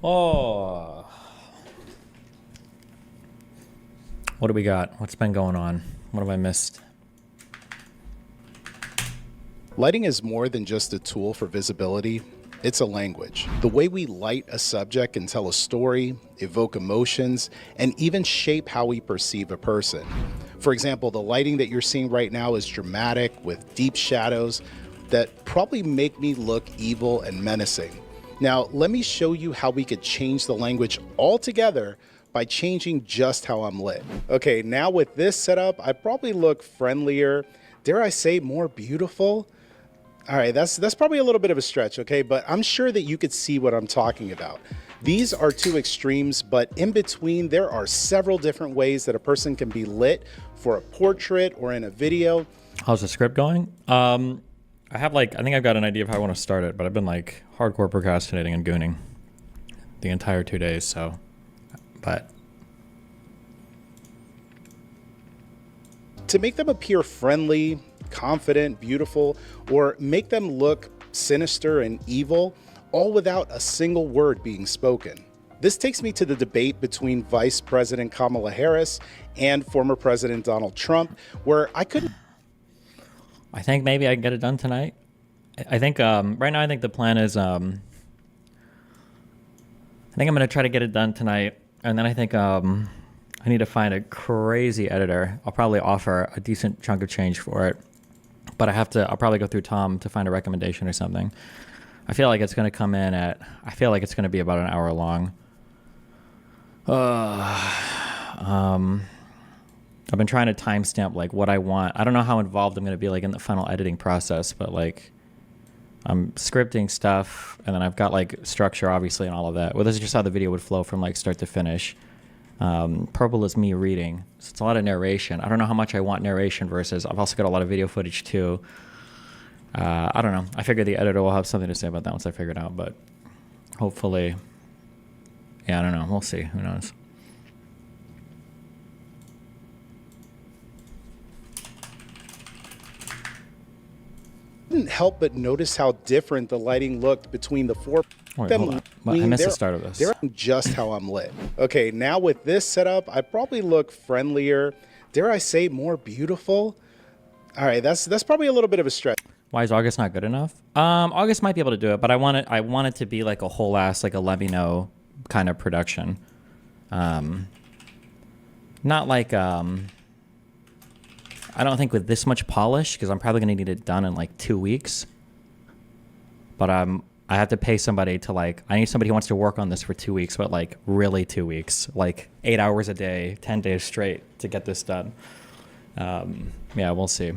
Oh, what do we got? What's been going on? What have I missed? Lighting is more than just a tool for visibility. It's a language. The way we light a subject can tell a story, evoke emotions, and even shape how we perceive a person. For example, the lighting that you're seeing right now is dramatic with deep shadows that probably make me look evil and menacing. Now, let me show you how we could change the language altogether by changing just how I'm lit. Okay, now with this setup, I probably look friendlier, dare I say more beautiful? All right, that's probably a little bit of a stretch, okay? But I'm sure that you could see what I'm talking about. These are two extremes, but in between, there are several different ways that a person can be lit for a portrait or in a video. How's the script going? I think I've got an idea of how I want to start it, but I've been like hardcore procrastinating and gooning the entire 2 days, so, but. To make them appear friendly, confident, beautiful, or make them look sinister and evil, all without a single word being spoken. This takes me to the debate between Vice President Kamala Harris and former President Donald Trump, where I think maybe I can get it done tonight. I think right now I think the plan is I think I'm going to try to get it done tonight, and then I think I need to find a crazy editor. I'll probably offer a decent chunk of change for it, but I'll probably go through Tom to find a recommendation or something. I feel like it's going to come in I feel like it's going to be about an hour long. I've been trying to timestamp like what I want. I don't know how involved I'm going to be like in the final editing process, but like I'm scripting stuff, and then I've got like structure obviously and all of that. Well, this is just how the video would flow from like start to finish. Purple is me reading, so it's a lot of narration. I don't know how much I want narration versus I've also got a lot of video footage too. I don't know. I figure the editor will have something to say about that once I figure it out, but hopefully, yeah, I don't know. We'll see. Who knows? couldn't help but notice how different the lighting looked between the four. Wait, hold on. I missed the start of this. They're just how I'm lit. Okay, now with this setup, I probably look friendlier, dare I say more beautiful? All right, that's probably a little bit of a stretch. Why is August not good enough? August might be able to do it, but I want it to be like a whole ass, like a let me know kind of production. Not like, I don't think with this much polish, because I'm probably going to need it done in like 2 weeks. But I have to pay somebody to like, I need somebody who wants to work on this for 2 weeks, but like really 2 weeks, like 8 hours a day, 10 days straight to get this done. Yeah, we'll see.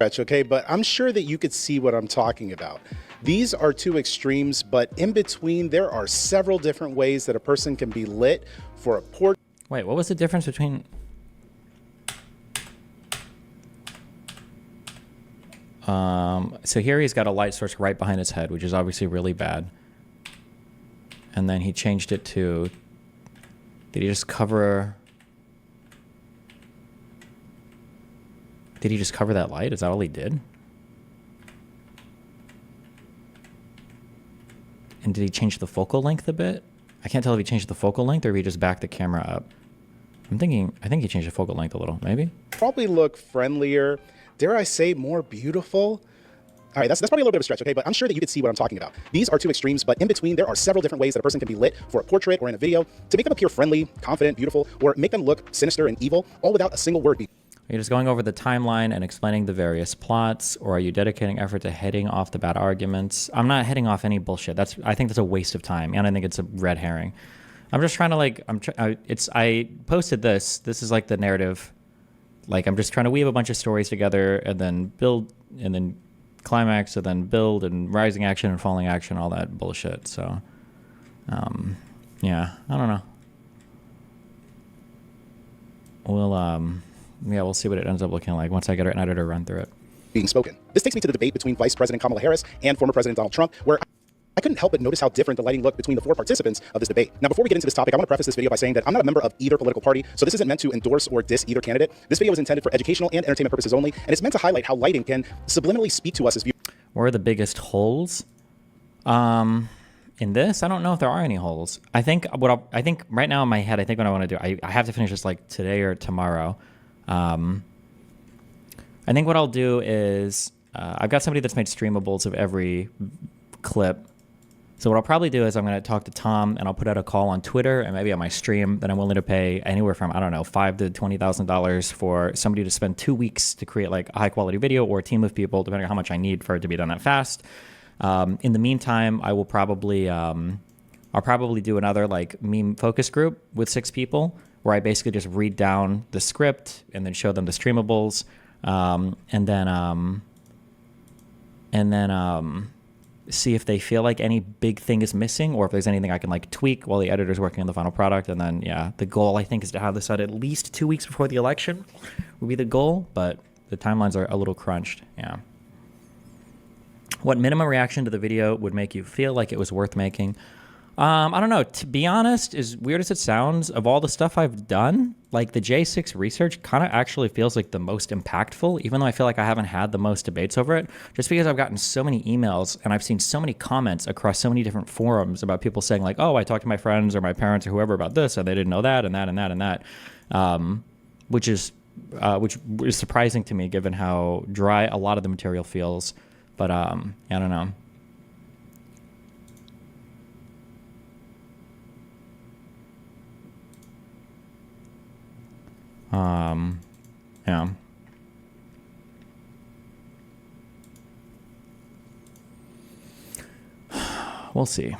Okay, but I'm sure that you could see what I'm talking about. These are two extremes, but in between, there are several different ways that a person can be lit for a portrait. Wait, what was the difference between... So here he's got a light source right behind his head, which is obviously really bad. And then he changed it to... Did he just cover... Did he just cover that light? Is that all he did? And did he change the focal length a bit? I can't tell if he changed the focal length or if he just backed the camera up. I think he changed the focal length a little, maybe? Probably look friendlier, dare I say more beautiful? All right, that's probably a little bit of a stretch, okay? But I'm sure that you could see what I'm talking about. These are two extremes, but in between, there are several different ways that a person can be lit for a portrait or in a video to make them appear friendly, confident, beautiful, or make them look sinister and evil, all without a single word being. Are you just going over the timeline and explaining the various plots, or are you dedicating effort to heading off the bad arguments? I'm not heading off any bullshit. I think that's a waste of time, and I think it's a red herring. I'm just trying to like, I posted this. This is like the narrative. Like I'm just trying to weave a bunch of stories together and then build, and then climax, and then build, and rising action and falling action, all that bullshit. So, yeah, I don't know. We'll see what it ends up looking like once I get an editor run through it. Being spoken. This takes me to the debate between Vice President Kamala Harris and former President Donald Trump, where I couldn't help but notice how different the lighting looked between the four participants of this debate. Now, before we get into this topic, I want to preface this video by saying that I'm not a member of either political party, so this isn't meant to endorse or diss either candidate. This video is intended for educational and entertainment purposes only, and it's meant to highlight how lighting can subliminally speak to us as viewers. Where are the biggest holes? In this, I don't know if there are any holes. I think I think right now in my head, I think what I want to do, I have to finish this like today or tomorrow. I think what I'll do is I've got somebody that's made streamables of every clip. So what I'll probably do is I'm going to talk to Tom and I'll put out a call on Twitter and maybe on my stream that I'm willing to pay anywhere from, I don't know, $5,000 to $20,000 for somebody to spend 2 weeks to create like a high quality video, or a team of people, depending on how much I need for it to be done that fast. In the meantime, I will probably, I'll probably do another like meme focus group with 6 people where I basically just read down the script and then show them the streamables. And then see if they feel like any big thing is missing, or if there's anything I can like tweak while the editor's working on the final product. And then, yeah, the goal I think is to have this out at least 2 weeks before the election would be the goal, but the timelines are a little crunched. Yeah. What minimum reaction to the video would make you feel like it was worth making? I don't know. To be honest, as weird as it sounds, of all the stuff I've done, like the J6 research kind of actually feels like the most impactful, even though I feel like I haven't had the most debates over it, just because I've gotten so many emails and I've seen so many comments across so many different forums about people saying like, oh, I talked to my friends or my parents or whoever about this and they didn't know that and that and that and that, which is surprising to me given how dry a lot of the material feels. But I don't know. Yeah. We'll see.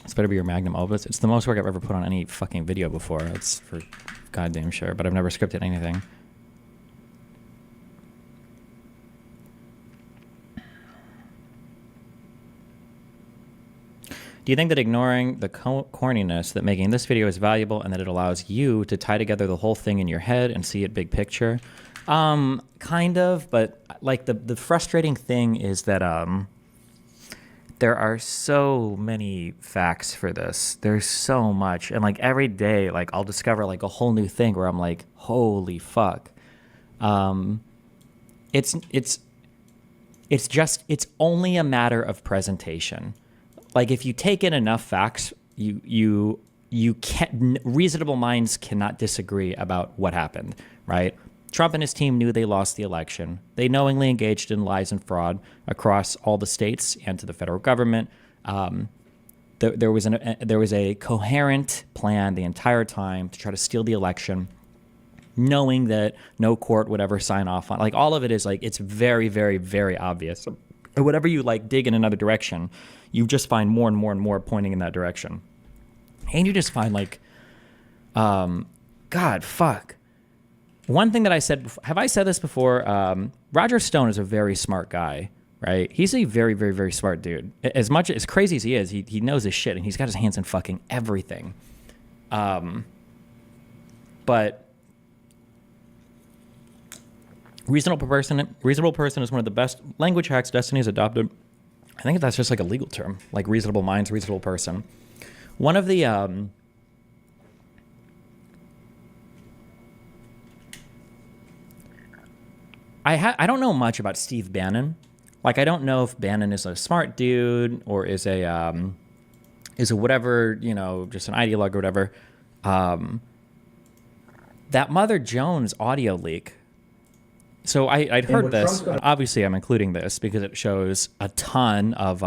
This better be your magnum opus. It's the most work I've ever put on any fucking video before. That's for goddamn sure. But I've never scripted anything. Do you think that ignoring the corniness, that making this video is valuable and that it allows you to tie together the whole thing in your head and see it big picture? Kind of, but like the frustrating thing is that there are so many facts for this. There's so much, and like every day, like I'll discover like a whole new thing where I'm like, holy fuck. It's only a matter of presentation. Like if you take in enough facts, you can't, reasonable minds cannot disagree about what happened, right? Trump and his team knew they lost the election. They knowingly engaged in lies and fraud across all the states and to the federal government. There was a coherent plan the entire time to try to steal the election, knowing that no court would ever sign off on. Like all of it is like, it's very, very, very obvious. And whatever you like dig in another direction, you just find more and more and more pointing in that direction. And you just find like, God, fuck. One thing that I said, have I said this before? Roger Stone is a very smart guy, right? He's a very, very, very smart dude. As much as crazy as he is, he knows his shit and he's got his hands in fucking everything. But reasonable person is one of the best language hacks Destiny has adopted. I think that's just like a legal term, like reasonable minds, reasonable person. One of the I don't know much about Steve Bannon. Like I don't know if Bannon is a smart dude or is a whatever, you know, just an ideologue or whatever. That Mother Jones audio leak. So I'd heard this. Obviously, I'm including this because it shows a ton of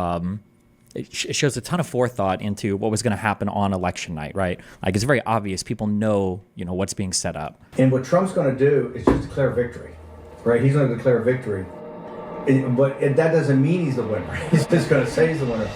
it shows a ton of forethought into what was going to happen on election night, right? Like it's very obvious. People know, you know, what's being set up. And what Trump's going to do is just declare victory, right? He's going to declare victory, but that doesn't mean he's the winner. He's just going to say he's the winner.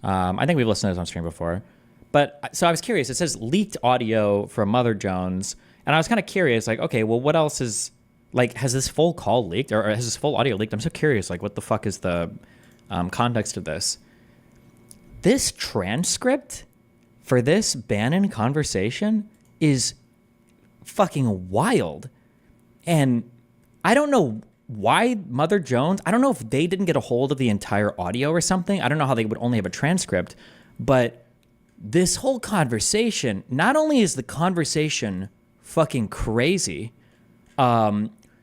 I think we've listened to this on stream before, but so I was curious. It says leaked audio from Mother Jones. And I was kind of curious, like, okay, well, what else is, like, has this full call leaked or has this full audio leaked? I'm so curious, like, what the fuck is the context of this? This transcript for this Bannon conversation is fucking wild. And I don't know why Mother Jones, I don't know if they didn't get a hold of the entire audio or something. I don't know how they would only have a transcript, but this whole conversation, not only is the conversation fucking crazy,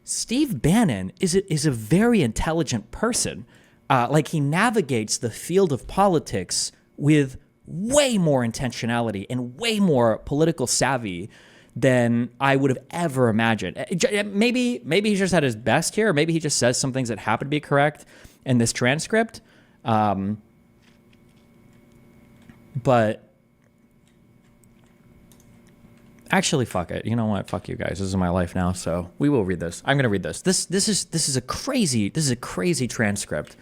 Steve Bannon is a very intelligent person. Like, he navigates the field of politics with way more intentionality and way more political savvy than I would have ever imagined. Maybe he's just at his best here, or maybe he just says some things that happen to be correct in this transcript. But actually, fuck it. You know what? Fuck you guys. This is my life now, so we will read this. I'm gonna read this. This is a crazy transcript.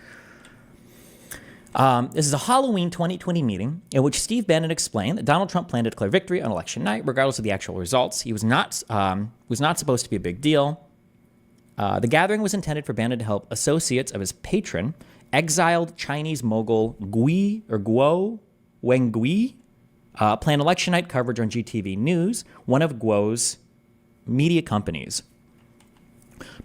This is a Halloween 2020 meeting in which Steve Bannon explained that Donald Trump planned to declare victory on election night, regardless of the actual results. He was not supposed to be a big deal. The gathering was intended for Bannon to help associates of his patron, exiled Chinese mogul Guo Wengui, plan election night coverage on GTV News, one of Guo's media companies.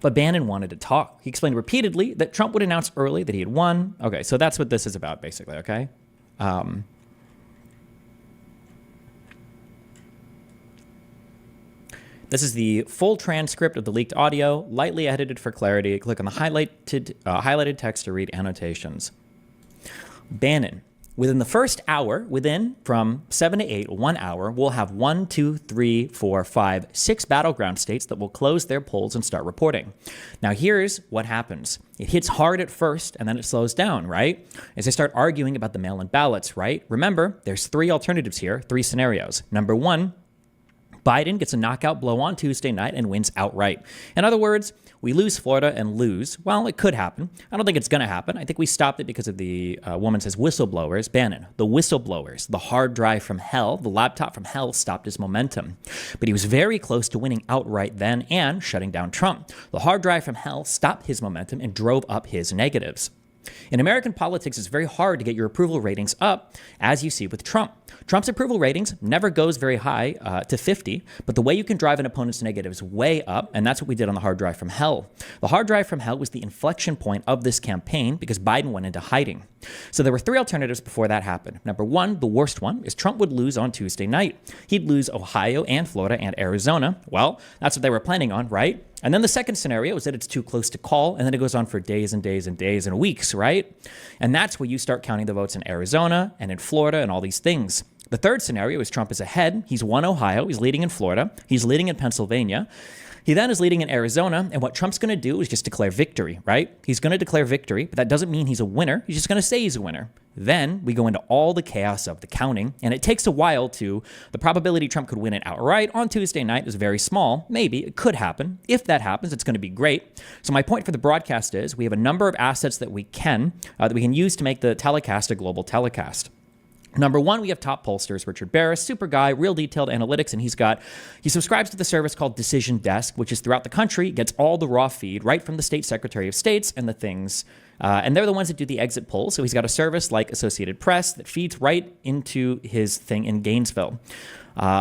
But Bannon wanted to talk. He explained repeatedly that Trump would announce early that he had won. Okay, so that's what this is about, basically, okay? This is the full transcript of the leaked audio, lightly edited for clarity. Click on the highlighted text to read annotations. Bannon. Within the first hour, from 7 to 8, 1 hour, we'll have 1, 2, 3, 4, 5, 6 battleground states that will close their polls and start reporting. Now, here's what happens. It hits hard at first, and then it slows down, right? As they start arguing about the mail-in ballots, right? Remember, there's 3 alternatives here, 3 scenarios. Number 1, Biden gets a knockout blow on Tuesday night and wins outright. In other words, we lose Florida and lose. Well, it could happen. I don't think it's going to happen. I think we stopped it because of the woman says whistleblowers. Bannon, the whistleblowers, the hard drive from hell, the laptop from hell stopped his momentum. But he was very close to winning outright then and shutting down Trump. The hard drive from hell stopped his momentum and drove up his negatives. In American politics, it's very hard to get your approval ratings up, as you see with Trump. Trump's approval ratings never goes very high to 50, but the way you can drive an opponent's negatives way up, and that's what we did on the hard drive from hell. The hard drive from hell was the inflection point of this campaign because Biden went into hiding. So there were 3 alternatives before that happened. Number 1, the worst one, is Trump would lose on Tuesday night. He'd lose Ohio and Florida and Arizona. Well, that's what they were planning on, right? And then the second scenario is that it's too close to call, and then it goes on for days and days and days and weeks, right? And that's where you start counting the votes in Arizona and in Florida and all these things. The third scenario is Trump is ahead. He's won Ohio. He's leading in Florida. He's leading in Pennsylvania. He then is leading in Arizona, and what Trump's going to do is just declare victory, right? He's going to declare victory, but that doesn't mean he's a winner. He's just going to say he's a winner. Then we go into all the chaos of the counting, and it takes a while to, the probability Trump could win it outright on Tuesday night is very small. Maybe it could happen. If that happens, it's going to be great. So my point for the broadcast is we have a number of assets that we can use to make the telecast a global telecast. Number 1, we have top pollsters, Richard Barris, super guy, real detailed analytics, and he subscribes to the service called Decision Desk, which is throughout the country, gets all the raw feed right from the state secretary of states and the things, and they're the ones that do the exit polls. So he's got a service like Associated Press that feeds right into his thing in Gainesville.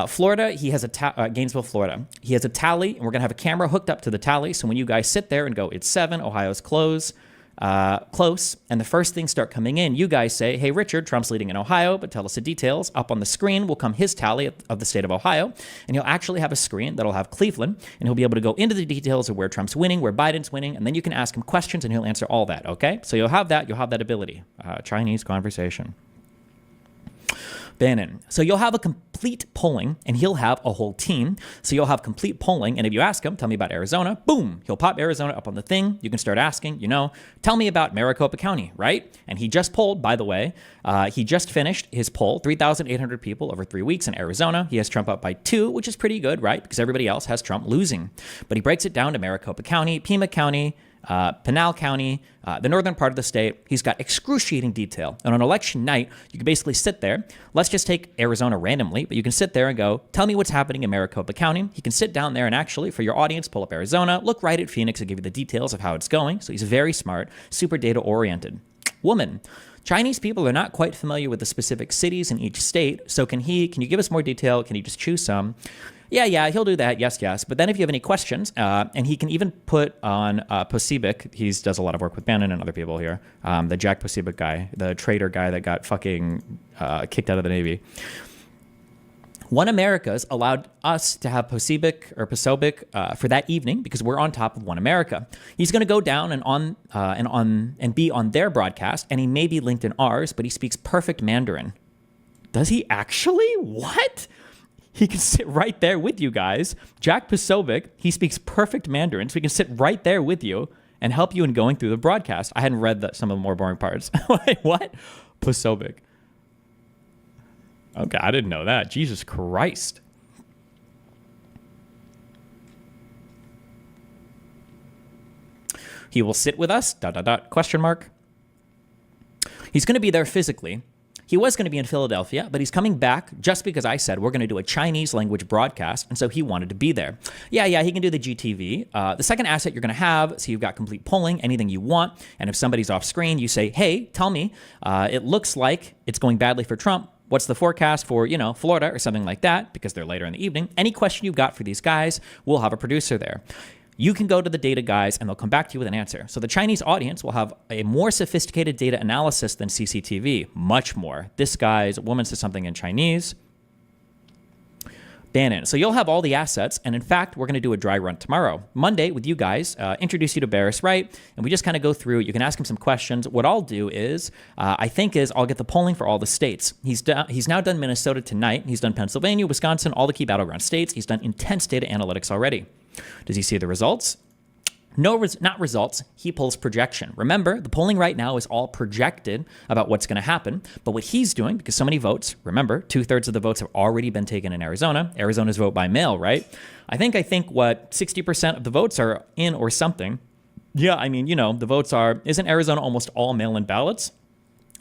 Florida, he has Gainesville, Florida. He has a tally, and we're going to have a camera hooked up to the tally. So when you guys sit there and go, it's 7, Ohio's close, and the first things start coming in, you guys say, hey, Richard, Trump's leading in Ohio, but tell us the details. Up on the screen will come his tally of the state of Ohio, and he'll actually have a screen that'll have Cleveland, and he'll be able to go into the details of where Trump's winning, where Biden's winning, and then you can ask him questions, and he'll answer all that, okay? So you'll have that ability. Chinese conversation. Bannon. So you'll have a complete polling, and he'll have a whole team. So you'll have complete polling, and if you ask him, tell me about Arizona, boom, he'll pop Arizona up on the thing. You can start asking, tell me about Maricopa County, right? And he just polled, by the way, he just finished his poll, 3,800 people over 3 weeks in Arizona. He has Trump up by 2, which is pretty good, right? Because everybody else has Trump losing. But he breaks it down to Maricopa County, Pima County, Pinal County, the northern part of the state. He's got excruciating detail. And on election night, you can basically sit there. Let's just take Arizona randomly, but you can sit there and go, tell me what's happening in Maricopa County. He can sit down there and actually, for your audience, pull up Arizona, look right at Phoenix and give you the details of how it's going. So he's very smart, super data-oriented. Woman. Chinese people are not quite familiar with the specific cities in each state. So can you give us more detail? Can you just choose some? Yeah, he'll do that. Yes. But then if you have any questions, and he can even put on Posibik, he does a lot of work with Bannon and other people here, the Jack Posibik guy, the traitor guy that got fucking kicked out of the Navy. One America's allowed us to have Posobiec for that evening because we're on top of One America. He's going to go down and be on their broadcast, and he may be linked in ours, but he speaks perfect Mandarin. Does he actually? What? He can sit right there with you guys. Jack Posobiec, he speaks perfect Mandarin, so he can sit right there with you and help you in going through the broadcast. I hadn't read some of the more boring parts. Wait, what? Posobiec. Okay, I didn't know that. Jesus Christ. He will sit with us, ... question mark. He's going to be there physically. He was going to be in Philadelphia, but he's coming back just because I said we're going to do a Chinese language broadcast, and so he wanted to be there. Yeah, he can do the GTV. The second asset you're going to have, so you've got complete polling, anything you want, and if somebody's off screen, you say, hey, tell me, it looks like it's going badly for Trump. What's the forecast for, Florida or something like that, because they're later in the evening. Any question you've got for these guys, we'll have a producer there. You can go to the data guys and they'll come back to you with an answer. So the Chinese audience will have a more sophisticated data analysis than CCTV, much more. This woman says something in Chinese. Bannon. So you'll have all the assets, and in fact, we're going to do a dry run tomorrow. Monday with you guys, introduce you to Barris Wright, and we just kind of go through. You can ask him some questions. What I'll do is, I'll get the polling for all the states. He's now done Minnesota tonight. He's done Pennsylvania, Wisconsin, all the key battleground states. He's done intense data analytics already. Does he see the results? No, not results. He pulls projection. Remember, the polling right now is all projected about what's going to happen. But what he's doing, because so many votes, remember, 2/3 of the votes have already been taken in Arizona. Arizona's vote by mail, right? I think 60% of the votes are in or something. Yeah, the votes isn't Arizona almost all mail-in ballots?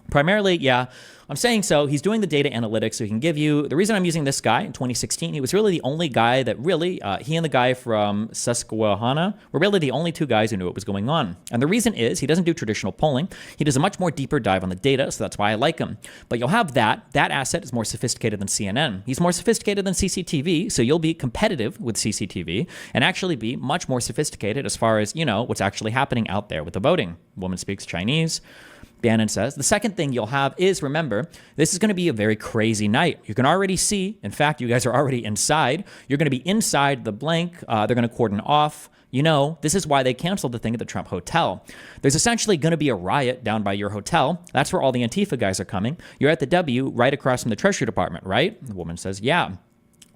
Primarily, yeah. I'm saying so. He's doing the data analytics, so he can give you... The reason I'm using this guy in 2016, he was really the only guy that really... he and the guy from Susquehanna were really the only two guys who knew what was going on. And the reason is he doesn't do traditional polling. He does a much more deeper dive on the data, so that's why I like him. But you'll have that. That asset is more sophisticated than CNN. He's more sophisticated than CCTV, so you'll be competitive with CCTV and actually be much more sophisticated as far as, what's actually happening out there with the voting. Woman speaks Chinese. Bannon says. The second thing you'll have is, remember, this is going to be a very crazy night. You can already see, in fact, you guys are already inside. You're going to be inside the blank. They're going to cordon off. This is why they canceled the thing at the Trump Hotel. There's essentially going to be a riot down by your hotel. That's where all the Antifa guys are coming. You're at the W right across from the Treasury Department, right? The woman says, yeah.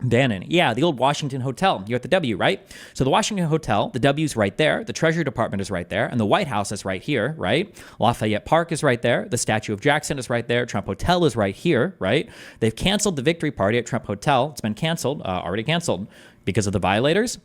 Bannon, yeah, the old Washington Hotel. You're at the W, right? So the Washington Hotel, the W's right there, the Treasury Department is right there, and the White House is right here, right? Lafayette Park is right there, the statue of Jackson is right there, Trump Hotel is right here, right? They've canceled the victory party at Trump Hotel. It's been canceled, already canceled, because of the violators.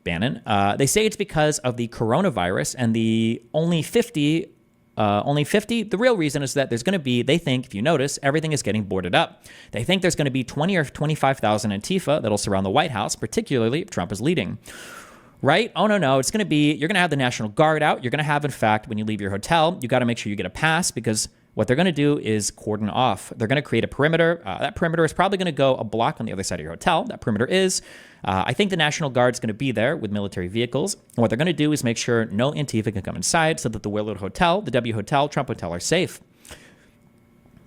Bannon, they say it's because of the coronavirus and the only 50. The real reason is that there's going to be, they think, if you notice, everything is getting boarded up. They think there's going to be 20 or 25,000 Antifa that'll surround the White House, particularly if Trump is leading. Right? Oh, no. It's going to be, you're going to have the National Guard out. You're going to have, in fact, when you leave your hotel, you got to make sure you get a pass because what they're going to do is cordon off. They're going to create a perimeter. That perimeter is probably going to go a block on the other side of your hotel. That perimeter is, I think the National Guard's going to be there with military vehicles. And what they're going to do is make sure no Antifa can come inside so that the Willard Hotel, the W Hotel, Trump Hotel are safe.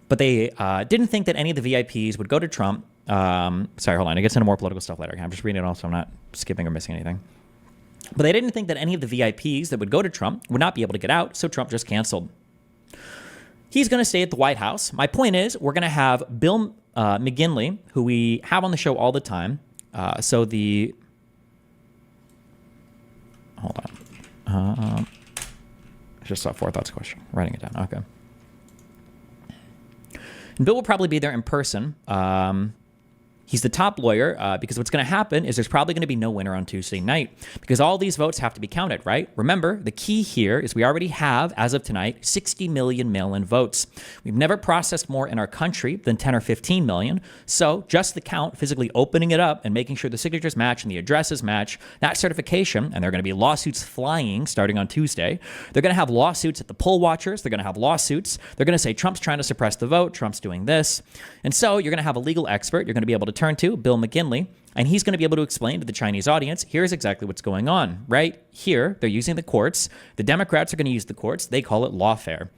But they didn't think that any of the VIPs would go to Trump. Sorry, hold on. I get into more political stuff later. I'm just reading it all so I'm not skipping or missing anything. But they didn't think that any of the VIPs that would go to Trump would not be able to get out, so Trump just canceled. He's going to stay at the White House. My point is, we're going to have Bill McGinley, who we have on the show all the time. Hold on. I just saw Forethoughts question. Writing it down. Okay. And Bill will probably be there in person. He's the top lawyer because what's going to happen is there's probably going to be no winner on Tuesday night because all these votes have to be counted, right? Remember, the key here is we already have, as of tonight, 60 million mail-in votes. We've never processed more in our country than 10 or 15 million. So just the count, physically opening it up and making sure the signatures match and the addresses match, that certification, and there are going to be lawsuits flying starting on Tuesday. They're going to have lawsuits at the poll watchers. They're going to have lawsuits. They're going to say Trump's trying to suppress the vote. Trump's doing this. And so you're going to have a legal expert. You're going to be able to turn to Bill McGinley, and he's going to be able to explain to the Chinese audience, here's exactly what's going on. Right here, they're using the courts. The Democrats are going to use the courts. They call it lawfare.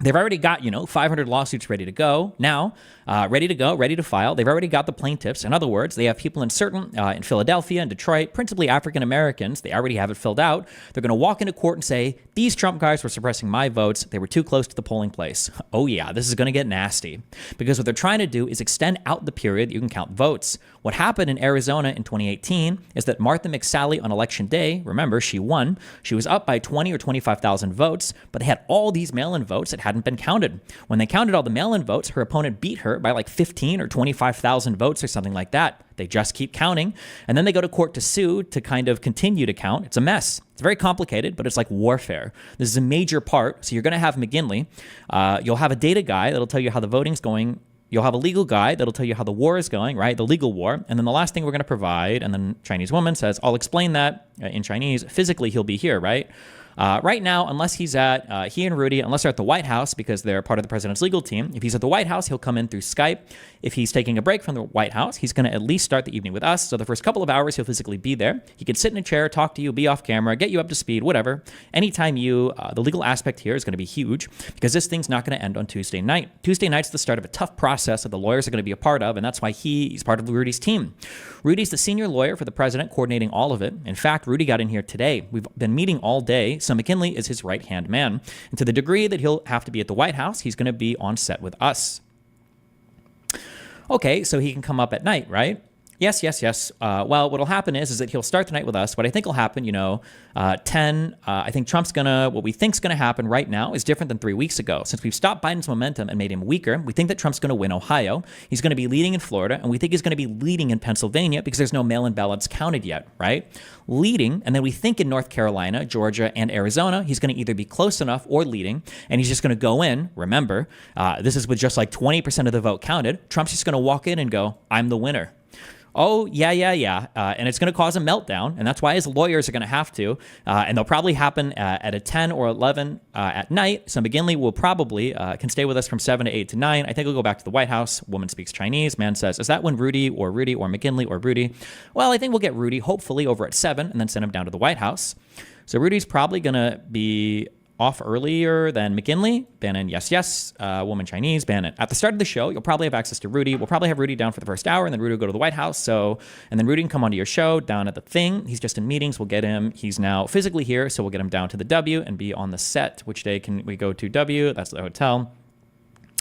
They've already got, 500 lawsuits ready to go now, ready to go, ready to file. They've already got the plaintiffs. In other words, they have people in Philadelphia and Detroit, principally African Americans. They already have it filled out. They're going to walk into court and say, these Trump guys were suppressing my votes. They were too close to the polling place. Oh yeah, this is going to get nasty, because what they're trying to do is extend out the period that you can count votes. What happened in Arizona in 2018 is that Martha McSally on election day, remember, she won. She was up by 20 or 25,000 votes, but they had all these mail-in votes that hadn't been counted. When they counted all the mail-in votes, her opponent beat her by like 15 or 25,000 votes or something like that. They just keep counting, and then they go to court to sue to kind of continue to count. It's a mess. It's very complicated, but it's like warfare. This is a major part. So you're going to have McGinley. You'll have a data guy that'll tell you how the voting's going. You'll have a legal guy that'll tell you how the war is going, right? The legal war. And then the last thing we're going to provide, and then Chinese woman says, I'll explain that in Chinese. Physically, he'll be here, right? Right now, unless he's he and Rudy, unless they're at the White House because they're part of the president's legal team, if he's at the White House, he'll come in through Skype. If he's taking a break from the White House, he's going to at least start the evening with us. So the first couple of hours, he'll physically be there. He can sit in a chair, talk to you, be off camera, get you up to speed, whatever. Anytime the legal aspect here is going to be huge, because this thing's not going to end on Tuesday night. Tuesday night's the start of a tough process that the lawyers are going to be a part of, and that's why he's part of Rudy's team. Rudy's the senior lawyer for the president, coordinating all of it. In fact, Rudy got in here today. We've been meeting all day, so McKinley is his right-hand man. And to the degree that he'll have to be at the White House, he's going to be on set with us. Okay, so he can come up at night, right? Yes. Well, what'll happen is that he'll start the night with us. What I think will happen, 10, I think what we think's gonna happen right now is different than 3 weeks ago. Since we've stopped Biden's momentum and made him weaker, we think that Trump's gonna win Ohio. He's gonna be leading in Florida, and we think he's gonna be leading in Pennsylvania because there's no mail-in ballots counted yet, right? Leading, and then we think in North Carolina, Georgia, and Arizona, he's gonna either be close enough or leading, and he's just gonna go in, remember, this is with just like 20% of the vote counted. Trump's just gonna walk in and go, I'm the winner. Oh, yeah. And it's going to cause a meltdown, and that's why his lawyers are going to have to. And they'll probably happen at a 10 or 11 at night. So McGinley will probably can stay with us from 7 to 8 to 9. I think he'll go back to the White House. Woman speaks Chinese. Man says, is that when Rudy or McGinley or Rudy? Well, I think we'll get Rudy hopefully over at 7 and then send him down to the White House. So Rudy's probably going to be off earlier than McKinley. Bannon, yes. Woman Chinese, Bannon. At the start of the show, you'll probably have access to Rudy. We'll probably have Rudy down for the first hour, and then Rudy will go to the White House. And then Rudy can come onto your show down at the thing. He's just in meetings. We'll get him. He's now physically here, so we'll get him down to the W and be on the set. Which day can we go to W? That's the hotel.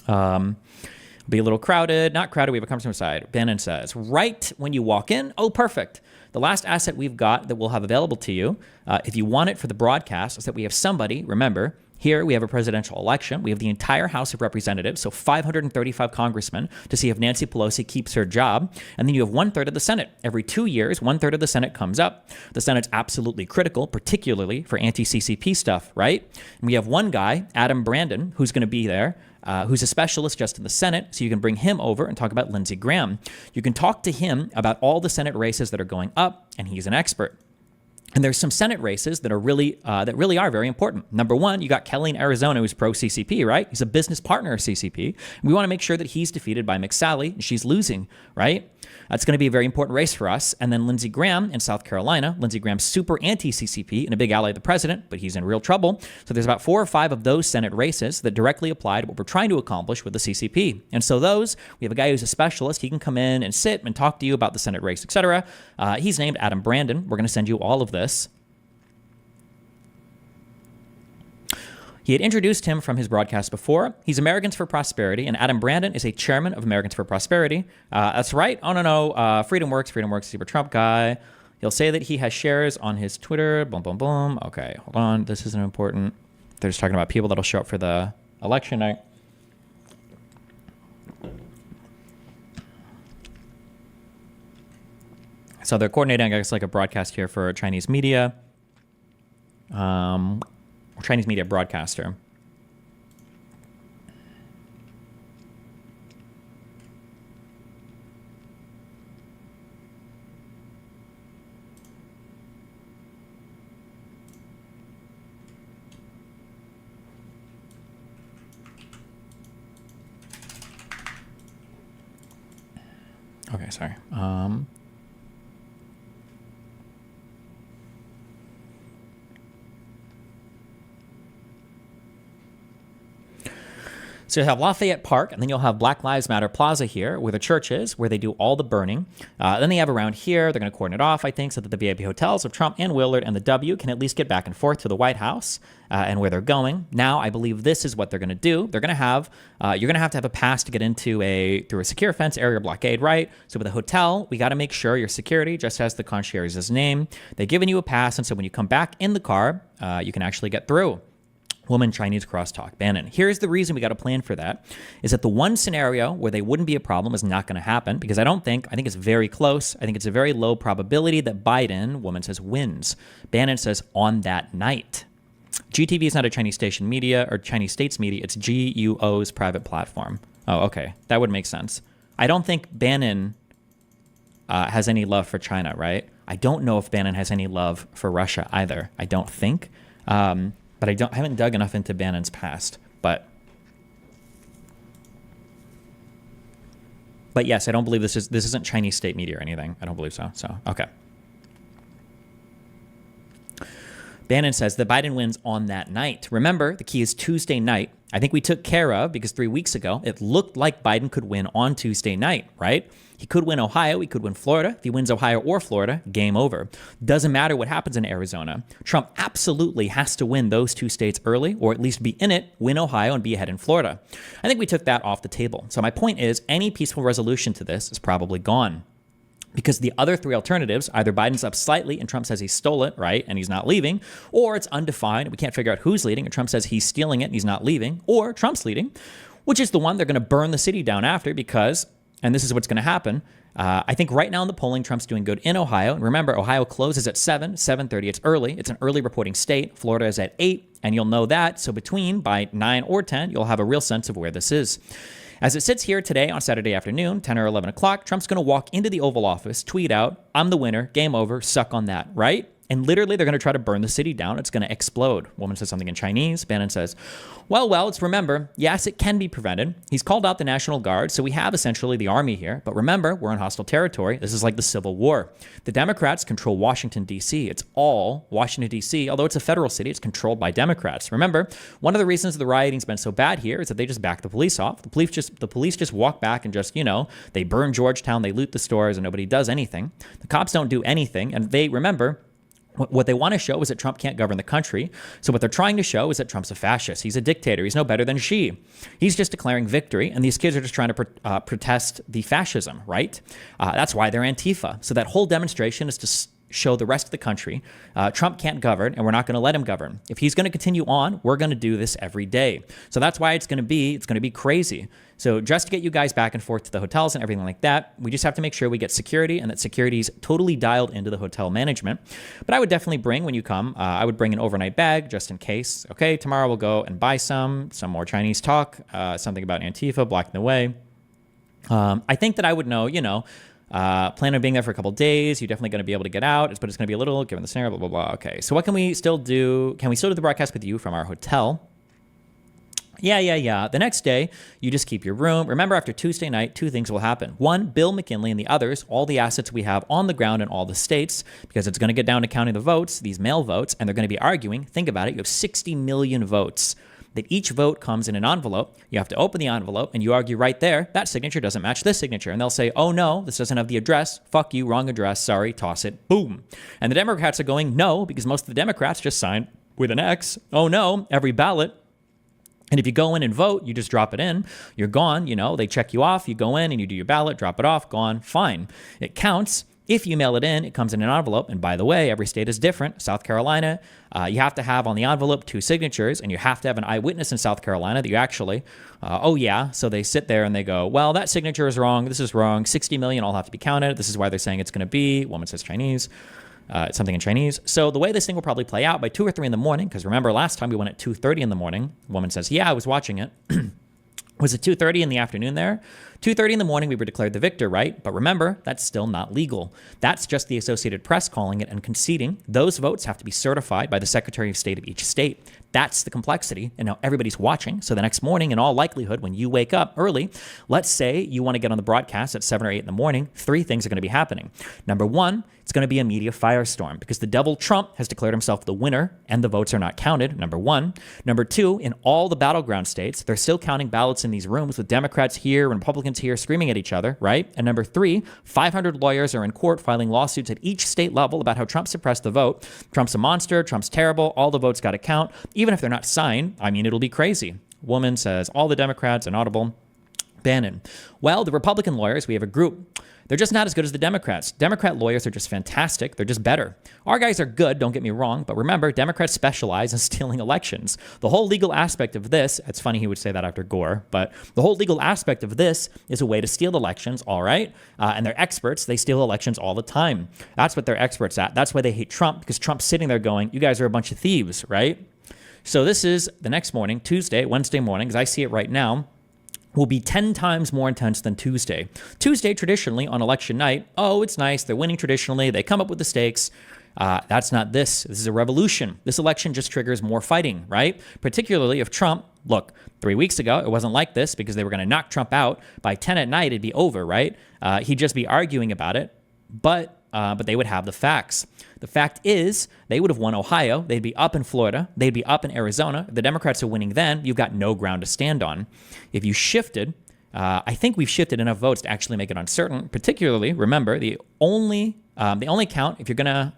Be a little crowded. Not crowded. We have a conversation side. Bannon says, right when you walk in, oh, perfect. The last asset we've got that we'll have available to you, if you want it for the broadcast, is that we have somebody, remember, here we have a presidential election. We have the entire House of Representatives, so 535 congressmen, to see if Nancy Pelosi keeps her job. And then you have 1/3 of the Senate. Every 2 years, 1/3 of the Senate comes up. The Senate's absolutely critical, particularly for anti-CCP stuff, right? And we have one guy, Adam Brandon, who's going to be there, who's a specialist just in the Senate, so you can bring him over and talk about Lindsey Graham. You can talk to him about all the Senate races that are going up, and he's an expert. And there's some Senate races that are really are very important. Number one, you got Kelly in Arizona, who's pro-CCP, right? He's a business partner of CCP. We want to make sure that he's defeated by McSally, and she's losing, right? That's going to be a very important race for us. And then Lindsey Graham in South Carolina. Lindsey Graham's super anti-CCP and a big ally of the president, but he's in real trouble. So there's about 4 or 5 of those Senate races that directly apply to what we're trying to accomplish with the CCP. And so we have a guy who's a specialist. He can come in and sit and talk to you about the Senate race, etc. He's named Adam Brandon. We're going to send you all of this. He had introduced him from his broadcast before. He's Americans for Prosperity, and Adam Brandon is a chairman of Americans for Prosperity. That's right. Oh, no. Freedom Works, super Trump guy. He'll say that he has shares on his Twitter. Boom, boom, boom. Okay, hold on. This isn't important. They're just talking about people that'll show up for the election night. So they're coordinating, I guess, like a broadcast here for Chinese media. Chinese media broadcaster. Okay, sorry. So you'll have Lafayette Park, and then you'll have Black Lives Matter Plaza here, where the church is, where they do all the burning. Then they have around here, they're going to cordon it off, I think, so that the VIP hotels of Trump and Willard and the W can at least get back and forth to the White House and where they're going. Now, I believe this is what they're going to do. They're going to have, you're going to have a pass to get into through a secure fence area blockade, right? So with a hotel, we got to make sure your security just has the concierge's name. They've given you a pass, and so when you come back in the car, you can actually get through. Woman Chinese crosstalk, Bannon. Here's the reason we got a plan for that, is that the one scenario where they wouldn't be a problem is not going to happen, because I think it's very close. I think it's a very low probability that Biden, woman says, wins. Bannon says on that night. GTV is not a Chinese station media or Chinese states media. It's GUO's private platform. Oh, okay. That would make sense. I don't think Bannon has any love for China, right? I don't know if Bannon has any love for Russia either. I don't think. But I haven't dug enough into Bannon's past. But yes, I don't believe this isn't Chinese state media or anything. I don't believe so. So, okay. Bannon says that Biden wins on that night. Remember, the key is Tuesday night. I think we took care of, because 3 weeks ago, it looked like Biden could win on Tuesday night, right? He could win Ohio. He could win Florida. If he wins Ohio or Florida, game over. Doesn't matter what happens in Arizona. Trump absolutely has to win those 2 states early, or at least be in it, win Ohio, and be ahead in Florida. I think we took that off the table. So my point is, any peaceful resolution to this is probably gone. Because the other 3 alternatives, either Biden's up slightly and Trump says he stole it, right, and he's not leaving, or it's undefined, we can't figure out who's leading, and Trump says he's stealing it and he's not leaving, or Trump's leading, which is the one they're going to burn the city down after because, and this is what's going to happen, I think right now in the polling, Trump's doing good in Ohio. And remember, Ohio closes at 7:30. It's early. It's an early reporting state. Florida is at 8, and you'll know that. So by 9 or 10, you'll have a real sense of where this is. As it sits here today on Saturday afternoon, 10 or 11 o'clock, Trump's going to walk into the Oval Office, tweet out, "I'm the winner, game over, suck on that," right? And literally, they're going to try to burn the city down. It's going to explode. Woman says something in Chinese. Bannon says, well, it's remember, yes, it can be prevented. He's called out the National Guard, so we have essentially the army here. But remember, we're in hostile territory. This is like the Civil War. The Democrats control Washington, D.C. It's all Washington, D.C., although it's a federal city. It's controlled by Democrats. Remember, one of the reasons the rioting's been so bad here is that they just back the police off. The police just walk back and just, they burn Georgetown, they loot the stores, and nobody does anything. The cops don't do anything, and remember, what they want to show is that Trump can't govern the country. So what they're trying to show is that Trump's a fascist. He's a dictator. He's no better than Xi. He's just declaring victory, and these kids are just trying to protest the fascism, right? That's why they're Antifa. So that whole demonstration is to show the rest of the country Trump can't govern, and we're not going to let him govern. If he's going to continue on, we're going to do this every day. So that's why it's going to be crazy. So just to get you guys back and forth to the hotels and everything like that, we just have to make sure we get security, and that security's totally dialed into the hotel management. But I would definitely bring, when you come, I would bring an overnight bag just in case. Okay, tomorrow we'll go and buy some more Chinese talk, something about Antifa, blocking the way. I think that I would know, plan on being there for a couple days. You're definitely going to be able to get out, but it's going to be a little, given the scenario, blah, blah, blah. Okay, so what can we still do? Can we still do the broadcast with you from our hotel? Yeah. The next day, you just keep your room. Remember, after Tuesday night, 2 things will happen. 1, Bill McKinley and the others, all the assets we have on the ground in all the states, because it's going to get down to counting the votes, these mail votes, and they're going to be arguing. Think about it. You have 60 million votes. That each vote comes in an envelope. You have to open the envelope, and you argue right there, that signature doesn't match this signature. And they'll say, oh, no, this doesn't have the address. Fuck you, wrong address. Sorry, toss it. Boom. And the Democrats are going, no, because most of the Democrats just signed with an X. Oh, no, every ballot. And if you go in and vote, you just drop it in. You're gone. They check you off. You go in and you do your ballot, drop it off, gone, fine. It counts. If you mail it in, it comes in an envelope. And by the way, every state is different. South Carolina, you have to have on the envelope 2 signatures, and you have to have an eyewitness in South Carolina that you actually, So they sit there and they go, well, that signature is wrong. This is wrong. 60 million all have to be counted. This is why they're saying it's going to be, woman says Chinese, something in Chinese. So the way this thing will probably play out by 2 or 3 in the morning, because remember last time we went at 2:30 in the morning. Woman says, yeah, I was watching it. Was it 2:30 in the afternoon there? 2:30 in the morning, we were declared the victor, right? But remember, that's still not legal. That's just the Associated Press calling it and conceding. Those votes have to be certified by the Secretary of State of each state. That's the complexity. And now everybody's watching. So the next morning, in all likelihood, when you wake up early, let's say you want to get on the broadcast at 7 or 8 in the morning, 3 things are going to be happening. Number one, it's going to be a media firestorm because the devil Trump has declared himself the winner and the votes are not counted, number one. Number two, in all the battleground states, they're still counting ballots in these rooms with Democrats here and Republicans here screaming at each other, right? And number three, 500 lawyers are in court filing lawsuits at each state level about how Trump suppressed the vote. Trump's a monster, Trump's terrible, all the votes got to count. Even if they're not signed, I mean, it'll be crazy. Woman says, all the Democrats, inaudible. Bannon. Well, the Republican lawyers, we have a group. They're just not as good as the Democrats. Democrat lawyers are just fantastic. They're just better. Our guys are good, don't get me wrong, but remember, Democrats specialize in stealing elections. The whole legal aspect of this, it's funny he would say that after Gore, but the whole legal aspect of this is a way to steal elections, all right? And they're experts. They steal elections all the time. That's what they're experts at. That's why they hate Trump, because Trump's sitting there going, you guys are a bunch of thieves, right? So this is the next morning, Tuesday, Wednesday morning, as I see it right now, will be 10 times more intense than Tuesday. Tuesday, traditionally, on election night, oh, it's nice. They're winning traditionally. They come up with the stakes. That's not this. This is a revolution. This election just triggers more fighting, right? Particularly if Trump, look, 3 weeks ago, it wasn't like this because they were going to knock Trump out. By 10 at night, it'd be over, right? He'd just be arguing about it, but they would have the facts. The fact is, they would have won Ohio. They'd be up in Florida. They'd be up in Arizona. If the Democrats are winning then, you've got no ground to stand on. If you shifted, I think we've shifted enough votes to actually make it uncertain. Particularly, remember, the only count you're going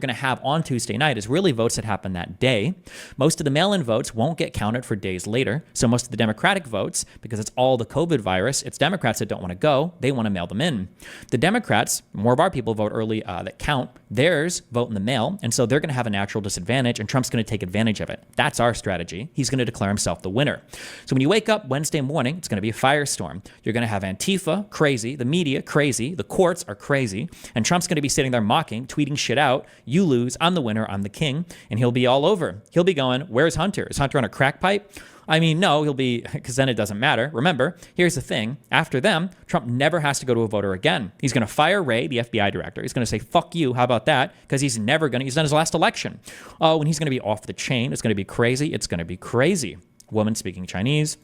to have on Tuesday night is really votes that happen that day. Most of the mail-in votes won't get counted for days later. So most of the Democratic votes, because it's all the COVID virus, it's Democrats that don't want to go. They want to mail them in. The Democrats, more of our people vote early that count. Theirs vote in the mail. And so they're going to have a natural disadvantage, and Trump's going to take advantage of it. That's our strategy. He's going to declare himself the winner. So when you wake up Wednesday morning, it's going to be a firestorm. You're going to have Antifa, crazy, the media, crazy, the courts are crazy, and Trump's going to be sitting there mocking, tweeting shit out. You lose. I'm the winner. I'm the king. And he'll be all over. He'll be going, where's Hunter? Is Hunter on a crack pipe? I mean, no, he'll be, because then it doesn't matter. Remember, here's the thing. After them, Trump never has to go to a voter again. He's going to fire Wray, the FBI director. He's going to say, fuck you. How about that? Because he's done his last election. Oh, and he's going to be off the chain. It's going to be crazy. It's going to be crazy. Woman speaking Chinese.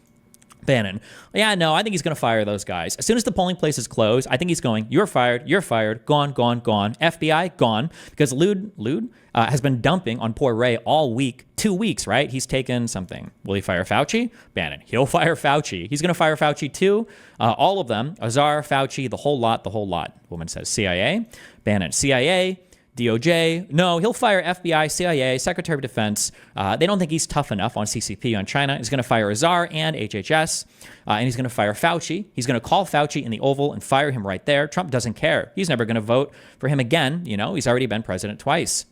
Bannon. Yeah, no, I think he's going to fire those guys. As soon as the polling places close, I think he's going, you're fired, gone, gone, gone. FBI, gone. Because Lude has been dumping on poor Wray all week, 2 weeks, right? He's taken something. Will he fire Fauci? Bannon. He'll fire Fauci. He's going to fire Fauci too. All of them. Azar, Fauci, the whole lot. Woman says CIA. Bannon. CIA. DOJ, no, he'll fire FBI, CIA, Secretary of Defense. They don't think he's tough enough on CCP on China. He's going to fire Azar and HHS, and he's going to fire Fauci. He's going to call Fauci in the Oval and fire him right there. Trump doesn't care. He's never going to vote for him again. You know, he's already been president twice.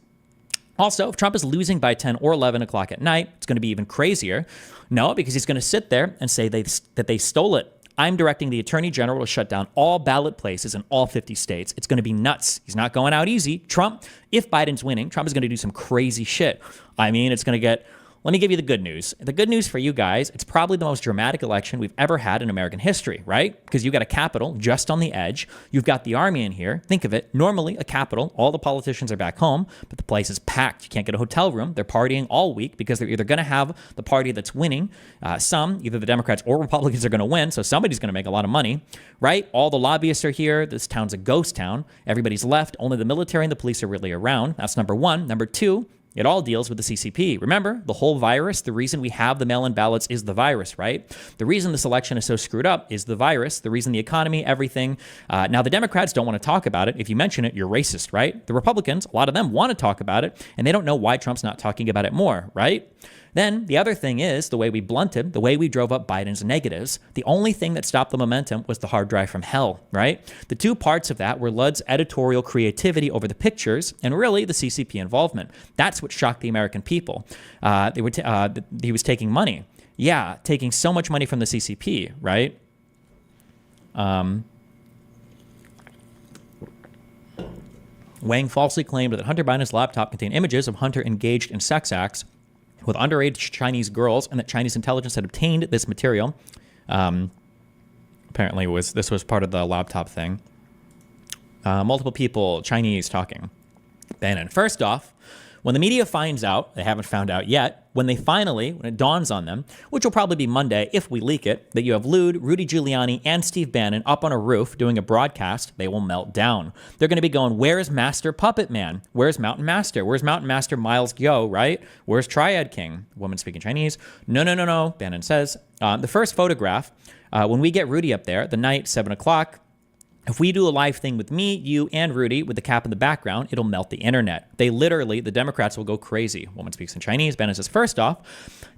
Also, if Trump is losing by 10 or 11 o'clock at night, it's going to be even crazier. No, because he's going to sit there and say that they stole it. I'm directing the Attorney General to shut down all ballot places in all 50 states. It's going to be nuts. He's not going out easy. Trump, if Biden's winning, Trump is going to do some crazy shit. I mean, it's going to get... Let me give you the good news. The good news for you guys, it's probably the most dramatic election we've ever had in American history, right? Because you've got a Capitol just on the edge. You've got the army in here. Think of it. Normally, a Capitol, all the politicians are back home, but the place is packed. You can't get a hotel room. They're partying all week because they're either going to have the party that's winning. Either the Democrats or Republicans are going to win, so somebody's going to make a lot of money, right? All the lobbyists are here. This town's a ghost town. Everybody's left. Only the military and the police are really around. That's number one. Number two, it all deals with the CCP. Remember, the whole virus, the reason we have the mail-in ballots is the virus, right? The reason this election is so screwed up is the virus. The reason the economy, everything. Now, the Democrats don't want to talk about it. If you mention it, you're racist, right? The Republicans, a lot of them want to talk about it, and they don't know why Trump's not talking about it more, right? Then the other thing is the way we blunted, the way we drove up Biden's negatives. The only thing that stopped the momentum was the hard drive from hell, right? The two parts of that were Ludd's editorial creativity over the pictures and really the CCP involvement. That's what shocked the American people. He was taking money. Yeah, taking so much money from the CCP, right? Wang falsely claimed that Hunter Biden's laptop contained images of Hunter engaged in sex acts with underage Chinese girls, and that Chinese intelligence had obtained this material. Apparently, this was part of the laptop thing. Multiple people, Chinese, talking. Bannon. First off, When the media finds out, they haven't found out yet, when it dawns on them, which will probably be Monday if we leak it, that you have Lude, Rudy Giuliani, and Steve Bannon up on a roof doing a broadcast, they will melt down. They're going to be going, where's Master Puppet Man? Where's Mountain Master? Where's Mountain Master Miles Guo, right? Where's Triad King? Woman speaking Chinese. No, Bannon says. The first photograph, when we get Rudy up there, the night, 7 o'clock, if we do a live thing with me, you, and Rudy with the cap in the background, it'll melt the internet. The Democrats will go crazy. Woman speaks in Chinese. Bannon says, first off,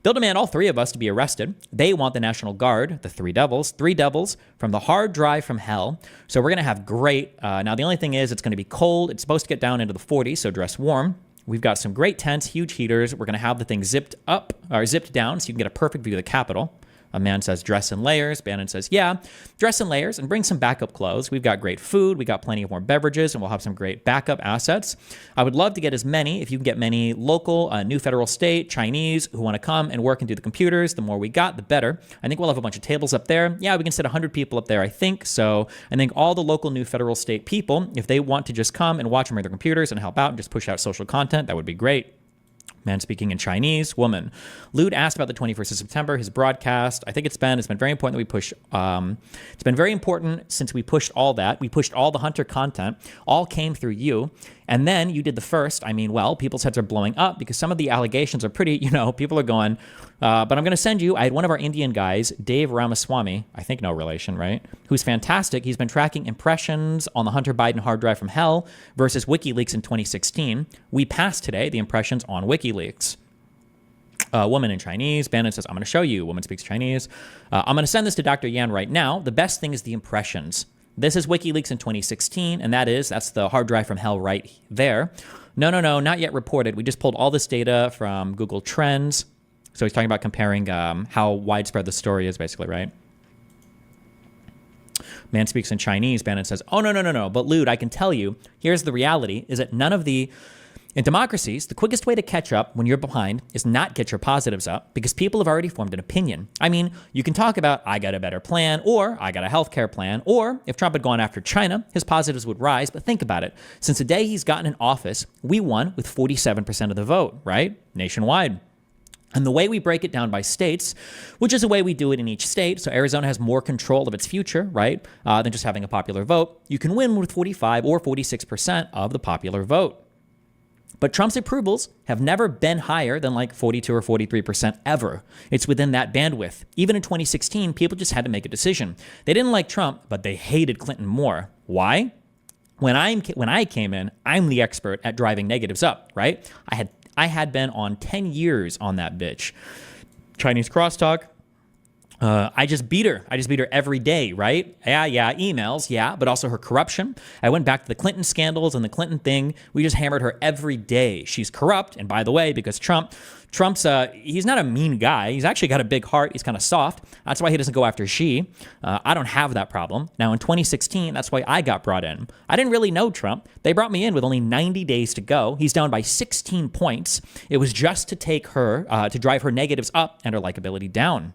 they'll demand all three of us to be arrested. They want the National Guard, the three devils from the hard drive from hell. So we're going to have great, now the only thing is it's going to be cold. It's supposed to get down into the 40s, so dress warm. We've got some great tents, huge heaters. We're going to have the thing zipped down so you can get a perfect view of the Capitol. A man says, dress in layers. Bannon says, yeah, dress in layers and bring some backup clothes. We've got great food. We got plenty of more beverages, and we'll have some great backup assets. I would love to get as many, if you can get many local, new federal state, Chinese who want to come and work and do the computers. The more we got, the better. I think we'll have a bunch of tables up there. Yeah, we can sit 100 people up there, I think. So I think all the local new federal state people, if they want to just come and watch them on their computers and help out and just push out social content, that would be great. Man speaking in Chinese. Woman. Lude asked about the 21st of September, his broadcast. I think it's been very important that we push. It's been very important since we pushed all that. We pushed all the Hunter content. All came through you. And then you did the first. People's heads are blowing up because some of the allegations are pretty, people are going, but I'm going to send you. I had one of our Indian guys, Dave Ramaswamy, I think no relation, right? Who's fantastic. He's been tracking impressions on the Hunter Biden hard drive from hell versus WikiLeaks in 2016. We passed today the impressions on WikiLeaks. Woman in Chinese. Bannon says, I'm going to show you. Woman speaks Chinese. I'm going to send this to Dr. Yan right now. The best thing is the impressions. This is WikiLeaks in 2016, and that's the hard drive from hell right there. No, not yet reported. We just pulled all this data from Google Trends. So he's talking about comparing how widespread the story is, basically, right? Man speaks in Chinese. Bannon says, oh, no. But Lude, I can tell you, here's the reality, is that in democracies, the quickest way to catch up when you're behind is not get your positives up because people have already formed an opinion. You can talk about, I got a better plan, or I got a healthcare plan, or if Trump had gone after China, his positives would rise. But think about it. Since the day he's gotten in office, we won with 47% of the vote, right? Nationwide. And the way we break it down by states, which is the way we do it in each state, so Arizona has more control of its future, right, than just having a popular vote, you can win with 45 or 46% of the popular vote. But Trump's approvals have never been higher than like 42 or 43% ever. It's within that bandwidth. Even in 2016, people just had to make a decision. They didn't like Trump, but they hated Clinton more. Why? When I came in, I'm the expert at driving negatives up, right? I had been on 10 years on that bitch. Chinese crosstalk. I just beat her. Every day, right? Yeah, emails, yeah, but also her corruption. I went back to the Clinton scandals and the Clinton thing. We just hammered her every day. She's corrupt. And by the way, because Trump's he's not a mean guy. He's actually got a big heart. He's kind of soft. That's why he doesn't go after Xi. I don't have that problem. Now in 2016, that's why I got brought in. I didn't really know Trump. They brought me in with only 90 days to go. He's down by 16 points. It was just to take her, to drive her negatives up and her likability down.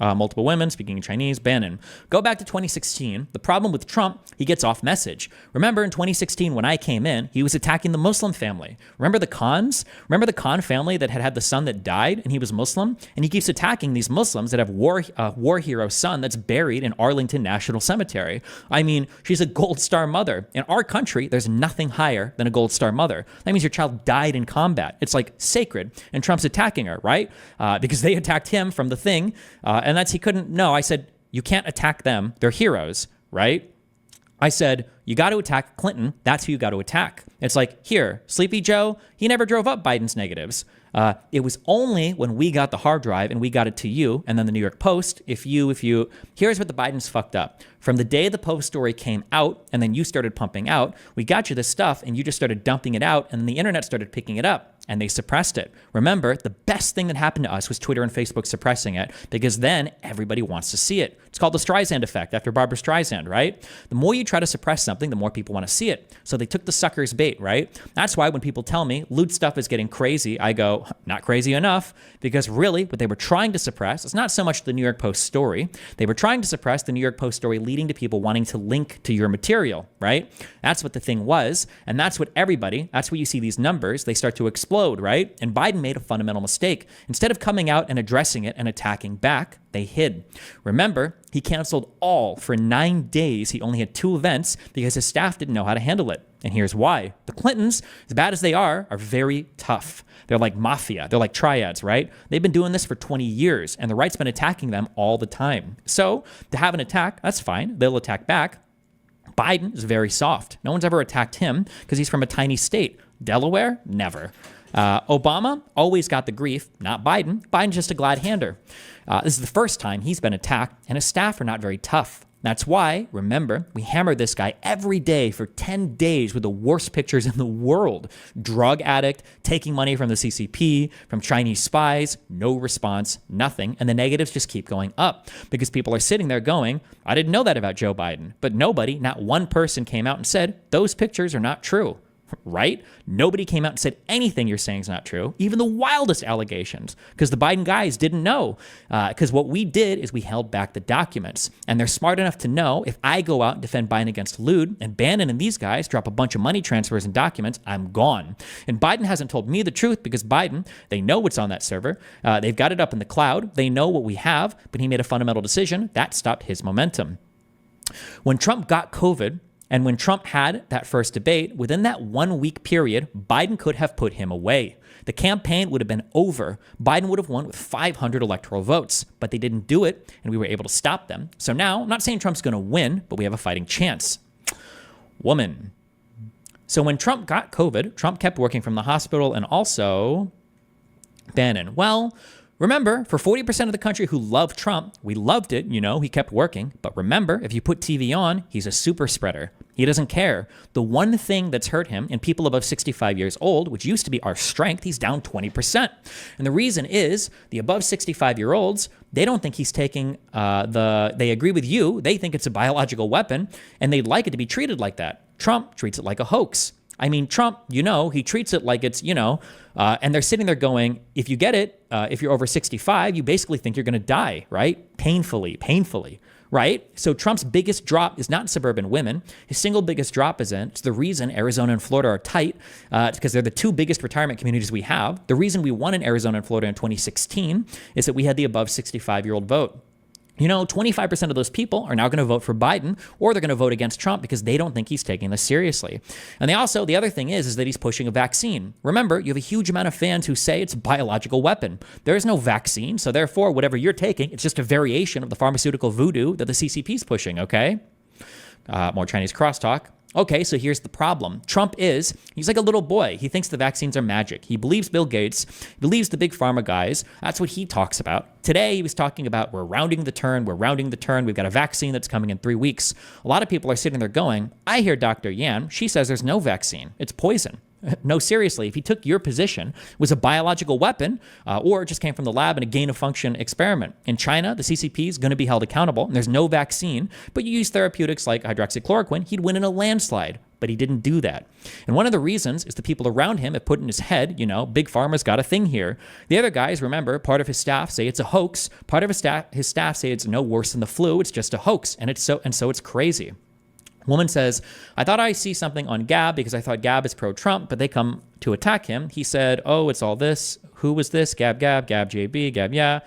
Multiple women speaking in Chinese. Bannon. Go back to 2016. The problem with Trump, he gets off message. Remember in 2016 when I came in, he was attacking the Muslim family. Remember the Khans? Remember the Khan family that had the son that died and he was Muslim? And he keeps attacking these Muslims that have war hero son that's buried in Arlington National Cemetery. She's a Gold Star mother. In our country, there's nothing higher than a Gold Star mother. That means your child died in combat. It's like sacred. And Trump's attacking her, right? Because they attacked him from the thing. And he couldn't. No, I said, you can't attack them. They're heroes, right? I said, you got to attack Clinton. That's who you got to attack. It's like, here, Sleepy Joe, he never drove up Biden's negatives. It was only when we got the hard drive and we got it to you, and then the New York Post, here's what the Bidens fucked up. From the day the Post story came out, and then you started pumping out, we got you this stuff, and you just started dumping it out, and the internet started picking it up. and they suppressed it. Remember, the best thing that happened to us was Twitter and Facebook suppressing it, because then everybody wants to see it. It's called the Streisand effect, after Barbara Streisand, right? The more you try to suppress something, the more people want to see it. So they took the sucker's bait, right? That's why when people tell me lewd stuff is getting crazy, I go, not crazy enough, because really what they were trying to suppress is not so much the New York Post story. They were trying to suppress the New York Post story leading to people wanting to link to your material, right? That's what the thing was. And that's what that's where you see these numbers, they start to explode, right? And Biden made a fundamental mistake. Instead of coming out and addressing it and attacking back, they hid. Remember, he canceled all for 9 days. He only had 2 events because his staff didn't know how to handle it. And here's why. The Clintons, as bad as they are very tough. They're like mafia. They're like triads, right? They've been doing this for 20 years, and the right's been attacking them all the time. So to have an attack, that's fine. They'll attack back. Biden is very soft. No one's ever attacked him because he's from a tiny state. Delaware? Never. Obama always got the grief, not Biden. Biden's just a glad hander. This is the first time he's been attacked, and his staff are not very tough. That's why, remember, we hammered this guy every day for 10 days with the worst pictures in the world. Drug addict, taking money from the CCP, from Chinese spies, no response, nothing. And the negatives just keep going up because people are sitting there going, I didn't know that about Joe Biden. But nobody, not one person came out and said, those pictures are not true. Right? Nobody came out and said anything you're saying is not true, even the wildest allegations, because the Biden guys didn't know. Because what we did is we held back the documents, and they're smart enough to know if I go out and defend Biden against lewd, and Bannon and these guys drop a bunch of money transfers and documents, I'm gone. And Biden hasn't told me the truth because Biden, they know what's on that server. They've got it up in the cloud. They know what we have, but he made a fundamental decision that stopped his momentum. When Trump got COVID, and when Trump had that first debate, within that 1 week period, Biden could have put him away. The campaign would have been over. Biden would have won with 500 electoral votes, but they didn't do it, and we were able to stop them. So now, I'm not saying Trump's going to win, but we have a fighting chance. Woman. So when Trump got COVID, Trump kept working from the hospital, and also Bannon. Well, remember, for 40% of the country who loved Trump, we loved it, he kept working. But remember, if you put TV on, he's a super spreader. He doesn't care. The one thing that's hurt him in people above 65 years old, which used to be our strength, he's down 20%. And the reason is the above 65-year-olds, they don't think he's taking they agree with you. They think it's a biological weapon, and they'd like it to be treated like that. Trump treats it like a hoax. I mean, Trump, he treats it like it's, and they're sitting there going, if you get it, if you're over 65, you basically think you're going to die, right? Painfully, right? So Trump's biggest drop is not in suburban women. His single biggest drop it's the reason Arizona and Florida are tight. It's because they're the 2 biggest retirement communities we have. The reason we won in Arizona and Florida in 2016 is that we had the above 65-year-old vote. 25% of those people are now going to vote for Biden, or they're going to vote against Trump because they don't think he's taking this seriously. And the other thing is that he's pushing a vaccine. Remember, you have a huge amount of fans who say it's a biological weapon. There is no vaccine, so therefore, whatever you're taking, it's just a variation of the pharmaceutical voodoo that the CCP is pushing, okay? More Chinese crosstalk. Okay, so here's the problem. He's like a little boy. He thinks the vaccines are magic. He believes Bill Gates, believes the big pharma guys. That's what he talks about. Today, he was talking about we're rounding the turn. We've got a vaccine that's coming in 3 weeks. A lot of people are sitting there going, I hear Dr. Yan. She says there's no vaccine. It's poison. No, seriously, if he took your position, was a biological weapon, or it just came from the lab in a gain-of-function experiment. In China, the CCP is going to be held accountable, and there's no vaccine, but you use therapeutics like hydroxychloroquine, he'd win in a landslide. But he didn't do that. And one of the reasons is the people around him have put in his head, big pharma's got a thing here. The other guys, remember, part of his staff say it's a hoax. Part of his staff say it's no worse than the flu. It's just a hoax. And so it's crazy. Woman says, I thought I see something on Gab because I thought Gab is pro-Trump, but they come to attack him. He said, oh, it's all this. Who was this? Gab, JB, Gab, yeah.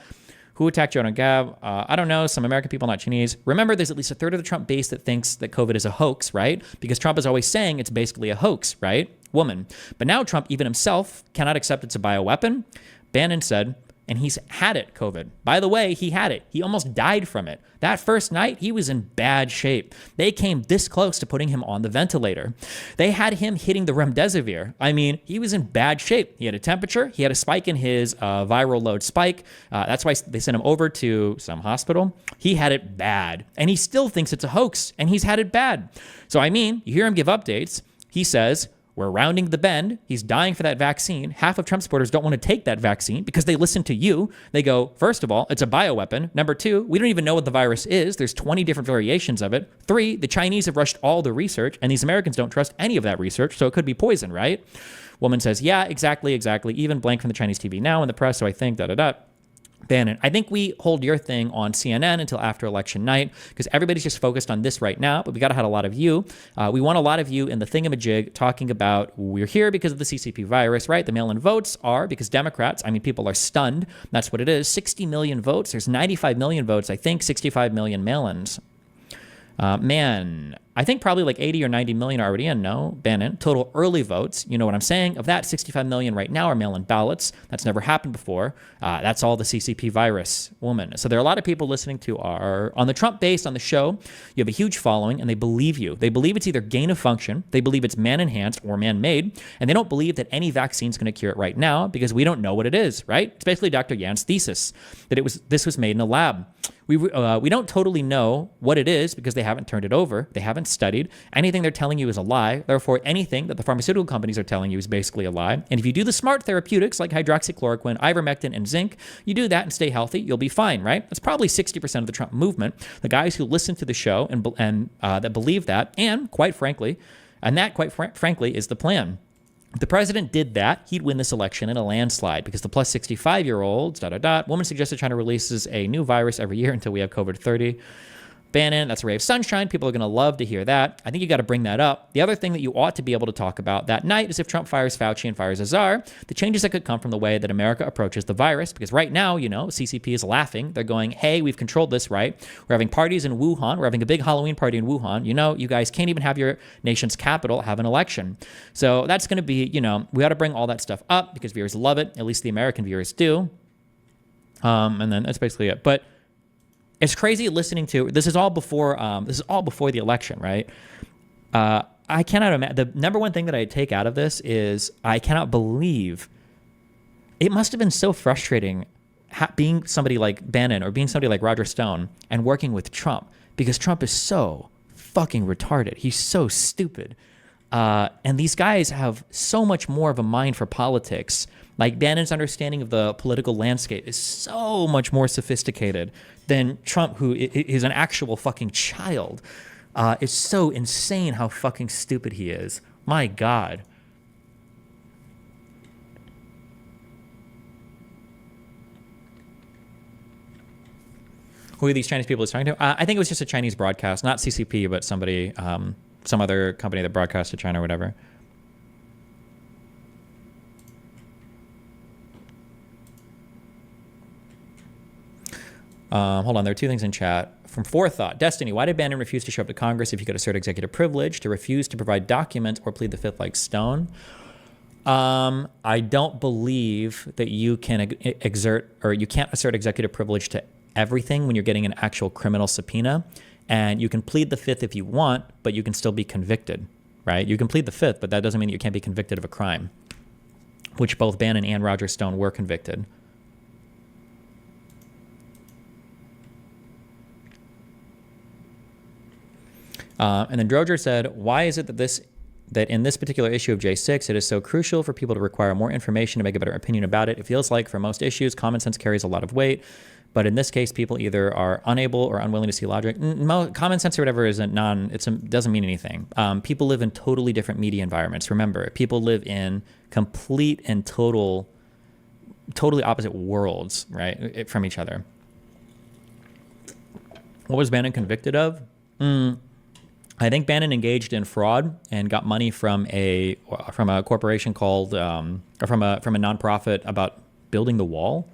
Who attacked Joe and Gab? I don't know. Some American people, not Chinese. Remember, there's at least a third of the Trump base that thinks that COVID is a hoax, right? Because Trump is always saying it's basically a hoax, right? Woman. But now Trump, even himself, cannot accept it's a bioweapon. Bannon said, and he's had it, COVID. By the way, he had it. He almost died from it. That first night, he was in bad shape. They came this close to putting him on the ventilator. They had him hitting the remdesivir. I mean, he was in bad shape. He had a temperature. He had a spike in his viral load spike. That's why they sent him over to some hospital. He had it bad. And he still thinks it's a hoax. And he's had it bad. So, I mean, you hear him give updates. He says, We're rounding the bend. He's dying for that vaccine. Half of Trump supporters don't want to take that vaccine because they listen to you. They go, first of all, it's a bioweapon. Number two, we don't even know what the virus is. There's 20 different variations of it. Three, the Chinese have rushed all the research, and these Americans don't trust any of that research, so it could be poison, right? Woman says, yeah, exactly. Even blank from the Chinese TV now in the press, so I think da-da-da. Bannon, I think we hold your thing on CNN until after election night because everybody's just focused on this right now, but we got to have a lot of you. We want a lot of you in the thingamajig talking about we're here because of the CCP virus, right? The mail-in votes are because Democrats, people are stunned. That's what it is. 60 million votes. There's 95 million votes. I think 65 million mail-ins. Man, I think probably like 80 or 90 million are already in, no? Bannon. Total early votes, you know what I'm saying? Of that, 65 million right now are mail-in ballots. That's never happened before. That's all the CCP virus, woman. So there are a lot of people listening to on the Trump base on the show. You have a huge following, and they believe you. They believe it's either gain of function, they believe it's man-enhanced or man-made, and they don't believe that any vaccine is going to cure it right now because we don't know what it is, right? It's basically Dr. Yan's thesis that this was made in a lab. We don't totally know what it is because they haven't turned it over. They haven't studied. Anything they're telling you is a lie. Therefore, anything that the pharmaceutical companies are telling you is basically a lie. And if you do the smart therapeutics like hydroxychloroquine, ivermectin, and zinc, you do that and stay healthy, you'll be fine, right? That's probably 60% of the Trump movement. The guys who listen to the show and that believe that, and quite frankly, is the plan. If the president did that, he'd win this election in a landslide because the plus 65-year-olds, woman suggested China releases a new virus every year until we have COVID-30. Bannon, that's a ray of sunshine. People are going to love to hear that. I think you got to bring that up. The other thing that you ought to be able to talk about that night is if Trump fires Fauci and fires Azar, the changes that could come from the way that America approaches the virus. Because right now, CCP is laughing. They're going, hey, we've controlled this, right? We're having parties in Wuhan. We're having a big Halloween party in Wuhan. You guys can't even have your nation's capital have an election. So that's going to be, we ought to bring all that stuff up because viewers love it. At least the American viewers do. And then that's basically it. But it's crazy listening to this is all before the election, right? I cannot imagine. The number one thing that I take out of this is I cannot believe it must have been so frustrating being somebody like Bannon or being somebody like Roger Stone and working with Trump because Trump is so fucking retarded. He's so stupid. And these guys have so much more of a mind for politics. Like Bannon's understanding of the political landscape is so much more sophisticated than Trump, who is an actual fucking child. It's so insane how fucking stupid he is. My God. Who are these Chinese people he's talking to? I think it was just a Chinese broadcast, not CCP, but somebody, some other company that broadcast to China or whatever. Hold on, there are two things in chat. From Forethought, Destiny, why did Bannon refuse to show up to Congress if he could assert executive privilege, to refuse to provide documents or plead the fifth like Stone? I don't believe that you can you can't assert executive privilege to everything when you're getting an actual criminal subpoena. And you can plead the fifth if you want, but you can still be convicted, right? You can plead the fifth, but that doesn't mean that you can't be convicted of a crime, which both Bannon and Roger Stone were convicted. And then Droger said, why is it that in this particular issue of J6, it is so crucial for people to require more information to make a better opinion about it? It feels like for most issues, common sense carries a lot of weight. But in this case, people either are unable or unwilling to see logic. Common sense or whatever doesn't mean anything. People live in totally different media environments. Remember, people live in complete and totally opposite worlds, right, from each other. What was Bannon convicted of? I think Bannon engaged in fraud and got money from a corporation called or from a nonprofit about building the wall.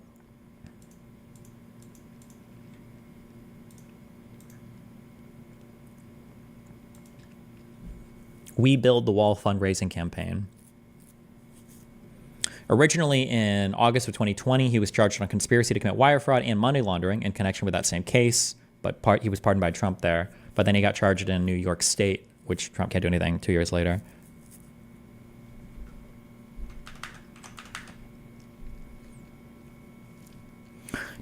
We Build the Wall fundraising campaign. Originally in August of 2020, he was charged on conspiracy to commit wire fraud and money laundering in connection with that same case, but he was pardoned by Trump there. But then he got charged in New York State, which Trump can't do anything 2 years later.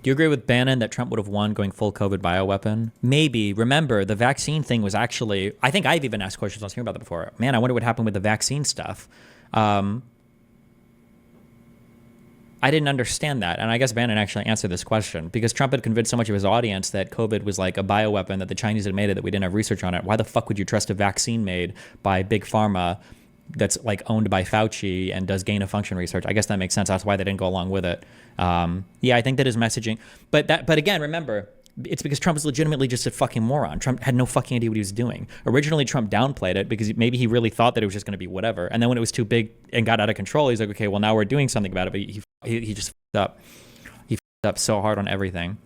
Do you agree with Bannon that Trump would have won going full COVID bioweapon? Maybe. Remember, the vaccine thing was actually, I think I've even asked questions, I was hearing about that before. Man, I wonder what happened with the vaccine stuff. I didn't understand that. And I guess Bannon actually answered this question because Trump had convinced so much of his audience that COVID was like a bioweapon, that the Chinese had made it, that we didn't have research on it. Why the fuck would you trust a vaccine made by Big Pharma that's like owned by Fauci and does gain of function research? I guess that makes sense. That's why they didn't go along with it. Yeah, I think that his messaging, but again, remember, it's because Trump is legitimately just a fucking moron. Trump had no fucking idea what he was doing. Originally, Trump downplayed it because maybe he really thought that it was just going to be whatever. And then when it was too big and got out of control, he's like, okay, well now we're doing something about it. But he just fucked up. He fucked up so hard on everything.